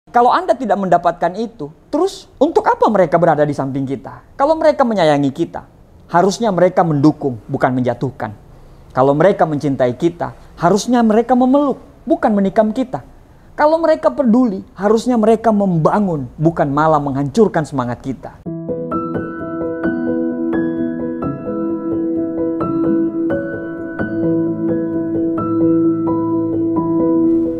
Kalau Anda tidak mendapatkan itu, terus untuk apa mereka berada di samping kita? Kalau mereka menyayangi kita, harusnya mereka mendukung, bukan menjatuhkan. Kalau mereka mencintai kita, harusnya mereka memeluk, bukan menikam kita. Kalau mereka peduli, harusnya mereka membangun, bukan malah menghancurkan semangat kita.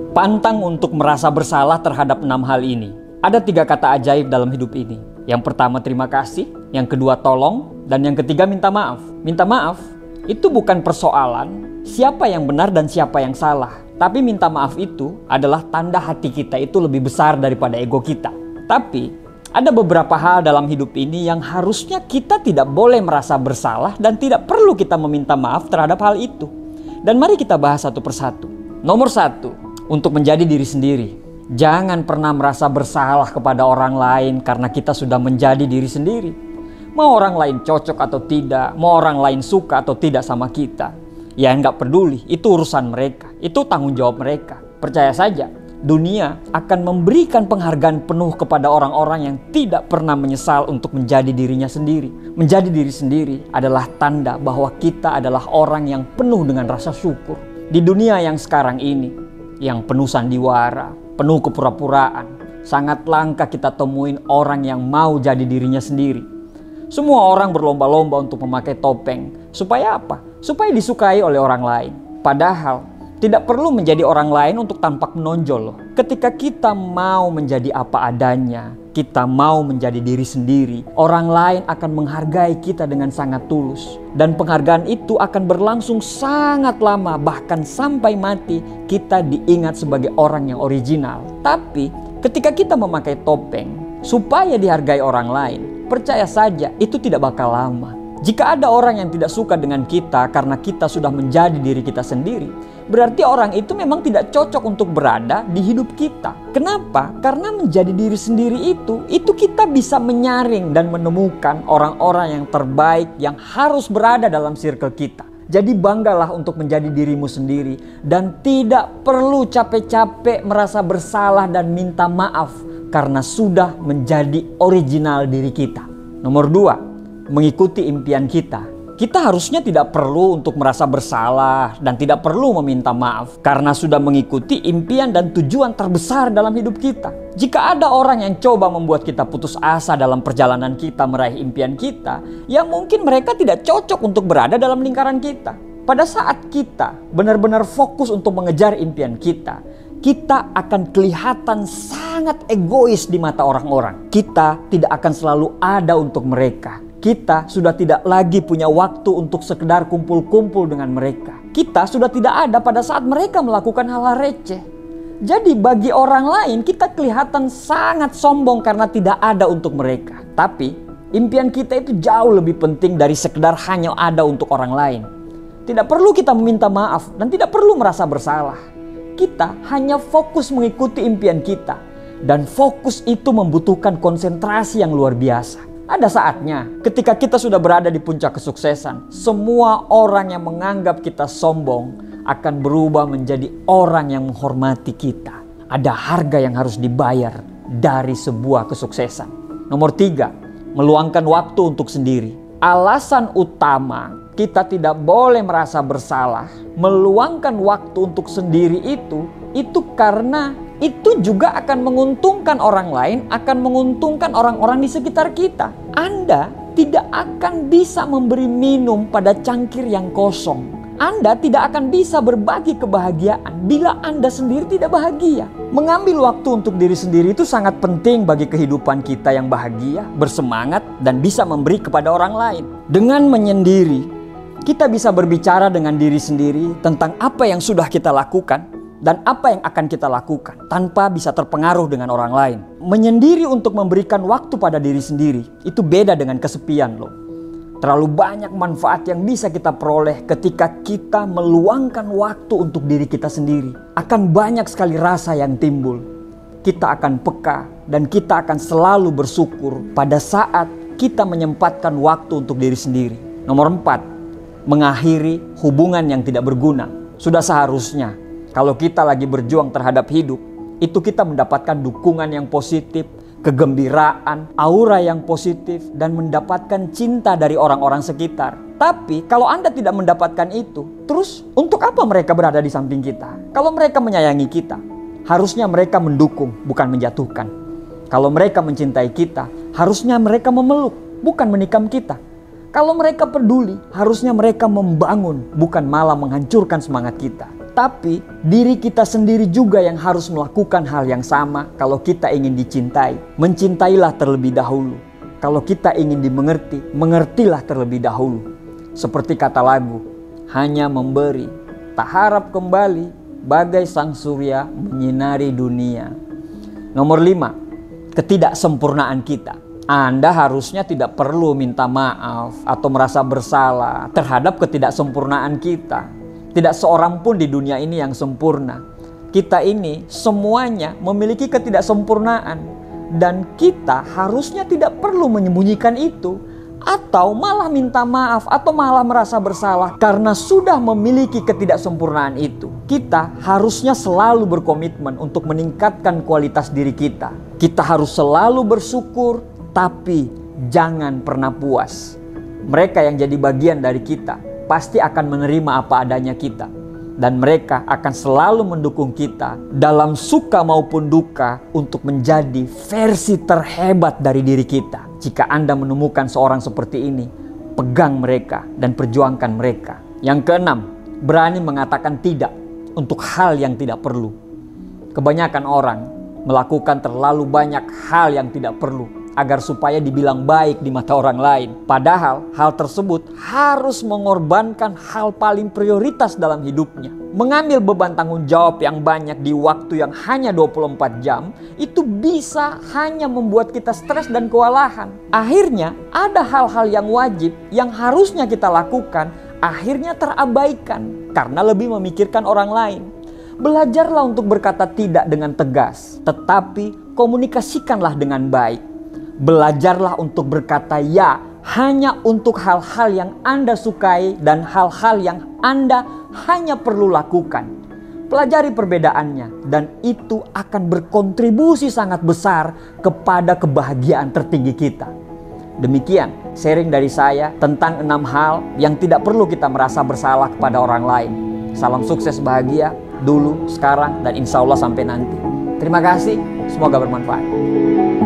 Pantang untuk merasa bersalah terhadap 6 hal ini. Ada 3 kata ajaib dalam hidup ini. Yang pertama terima kasih, yang kedua tolong, dan yang ketiga minta maaf. Minta maaf itu bukan persoalan siapa yang benar dan siapa yang salah. Tapi minta maaf itu adalah tanda hati kita itu lebih besar daripada ego kita. Tapi ada beberapa hal dalam hidup ini yang harusnya kita tidak boleh merasa bersalah dan tidak perlu kita meminta maaf terhadap hal itu. Dan mari kita bahas satu persatu. Nomor 1. Untuk menjadi diri sendiri. Jangan pernah merasa bersalah kepada orang lain karena kita sudah menjadi diri sendiri. Mau orang lain cocok atau tidak, mau orang lain suka atau tidak sama kita, ya nggak peduli, itu urusan mereka, itu tanggung jawab mereka. Percaya saja, dunia akan memberikan penghargaan penuh kepada orang-orang yang tidak pernah menyesal untuk menjadi dirinya sendiri. Menjadi diri sendiri adalah tanda bahwa kita adalah orang yang penuh dengan rasa syukur. Di dunia yang sekarang ini, yang penuh sandiwara, penuh kepura-puraan, sangat langka kita temuin orang yang mau jadi dirinya sendiri. Semua orang berlomba-lomba untuk memakai topeng. Supaya apa? Supaya disukai oleh orang lain. Padahal tidak perlu menjadi orang lain untuk tampak menonjol loh. Ketika kita mau menjadi apa adanya, kita mau menjadi diri sendiri, orang lain akan menghargai kita dengan sangat tulus. Dan penghargaan itu akan berlangsung sangat lama, bahkan sampai mati kita diingat sebagai orang yang original. Tapi ketika kita memakai topeng supaya dihargai orang lain, percaya saja itu tidak bakal lama. Jika ada orang yang tidak suka dengan kita karena kita sudah menjadi diri kita sendiri, berarti orang itu memang tidak cocok untuk berada di hidup kita. Kenapa? Karena menjadi diri sendiri itu kita bisa menyaring dan menemukan orang-orang yang terbaik yang harus berada dalam circle kita. Jadi banggalah untuk menjadi dirimu sendiri dan tidak perlu capek-capek merasa bersalah dan minta maaf karena sudah menjadi original diri kita. Nomor 2. Mengikuti impian kita. Kita harusnya tidak perlu untuk merasa bersalah dan tidak perlu meminta maaf karena sudah mengikuti impian dan tujuan terbesar dalam hidup kita. Jika ada orang yang coba membuat kita putus asa dalam perjalanan kita meraih impian kita, ya mungkin mereka tidak cocok untuk berada dalam lingkaran kita. Pada saat kita benar-benar fokus untuk mengejar impian kita, kita akan kelihatan sangat egois di mata orang-orang. Kita tidak akan selalu ada untuk mereka. Kita sudah tidak lagi punya waktu untuk sekedar kumpul-kumpul dengan mereka. Kita sudah tidak ada pada saat mereka melakukan hal-hal receh. Jadi bagi orang lain kita kelihatan sangat sombong karena tidak ada untuk mereka. Tapi impian kita itu jauh lebih penting dari sekedar hanya ada untuk orang lain. Tidak perlu kita meminta maaf dan tidak perlu merasa bersalah. Kita hanya fokus mengikuti impian kita. Dan fokus itu membutuhkan konsentrasi yang luar biasa. Ada saatnya ketika kita sudah berada di puncak kesuksesan, semua orang yang menganggap kita sombong akan berubah menjadi orang yang menghormati kita. Ada harga yang harus dibayar dari sebuah kesuksesan. Nomor 3, meluangkan waktu untuk sendiri. Alasan utama kita tidak boleh merasa bersalah, meluangkan waktu untuk sendiri itu karena itu juga akan menguntungkan orang lain, akan menguntungkan orang-orang di sekitar kita. Anda tidak akan bisa memberi minum pada cangkir yang kosong. Anda tidak akan bisa berbagi kebahagiaan bila Anda sendiri tidak bahagia. Mengambil waktu untuk diri sendiri itu sangat penting bagi kehidupan kita yang bahagia, bersemangat, dan bisa memberi kepada orang lain. Dengan menyendiri, kita bisa berbicara dengan diri sendiri tentang apa yang sudah kita lakukan dan apa yang akan kita lakukan tanpa bisa terpengaruh dengan orang lain. Menyendiri untuk memberikan waktu pada diri sendiri itu beda dengan kesepian loh. Terlalu banyak manfaat yang bisa kita peroleh ketika kita meluangkan waktu untuk diri kita sendiri. Akan banyak sekali rasa yang timbul. Kita akan peka dan kita akan selalu bersyukur pada saat kita menyempatkan waktu untuk diri sendiri. Nomor 4, mengakhiri hubungan yang tidak berguna. Sudah seharusnya kalau kita lagi berjuang terhadap hidup, itu kita mendapatkan dukungan yang positif, kegembiraan, aura yang positif, dan mendapatkan cinta dari orang-orang sekitar. Tapi kalau Anda tidak mendapatkan itu, terus untuk apa mereka berada di samping kita? Kalau mereka menyayangi kita, harusnya mereka mendukung, bukan menjatuhkan. Kalau mereka mencintai kita, harusnya mereka memeluk, bukan menikam kita. Kalau mereka peduli, harusnya mereka membangun, bukan malah menghancurkan semangat kita. Tapi diri kita sendiri juga yang harus melakukan hal yang sama kalau kita ingin dicintai. Mencintailah terlebih dahulu. Kalau kita ingin dimengerti, mengertilah terlebih dahulu. Seperti kata lagu, hanya memberi, tak harap kembali, bagai sang surya menyinari dunia. Nomor 5, ketidaksempurnaan kita. Anda harusnya tidak perlu minta maaf atau merasa bersalah terhadap ketidaksempurnaan kita. Tidak seorang pun di dunia ini yang sempurna. Kita ini semuanya memiliki ketidaksempurnaan. Dan kita harusnya tidak perlu menyembunyikan itu. Atau malah minta maaf atau malah merasa bersalah karena sudah memiliki ketidaksempurnaan itu. Kita harusnya selalu berkomitmen untuk meningkatkan kualitas diri kita. Kita harus selalu bersyukur, tapi jangan pernah puas. Mereka yang jadi bagian dari kita pasti akan menerima apa adanya kita. Dan mereka akan selalu mendukung kita dalam suka maupun duka untuk menjadi versi terhebat dari diri kita. Jika Anda menemukan seorang seperti ini, pegang mereka dan perjuangkan mereka. Yang keenam, berani mengatakan tidak untuk hal yang tidak perlu. Kebanyakan orang melakukan terlalu banyak hal yang tidak perlu agar supaya dibilang baik di mata orang lain. Padahal hal tersebut harus mengorbankan hal paling prioritas dalam hidupnya. Mengambil beban tanggung jawab yang banyak di waktu yang hanya 24 jam, itu bisa hanya membuat kita stres dan kewalahan. Akhirnya ada hal-hal yang wajib yang harusnya kita lakukan, akhirnya terabaikan karena lebih memikirkan orang lain. Belajarlah untuk berkata tidak dengan tegas, tetapi komunikasikanlah dengan baik. Belajarlah untuk berkata ya hanya untuk hal-hal yang Anda sukai dan hal-hal yang Anda hanya perlu lakukan. Pelajari perbedaannya dan itu akan berkontribusi sangat besar kepada kebahagiaan tertinggi kita. Demikian sharing dari saya tentang 6 hal yang tidak perlu kita merasa bersalah kepada orang lain. Salam sukses bahagia dulu, sekarang, dan insya Allah sampai nanti. Terima kasih, semoga bermanfaat.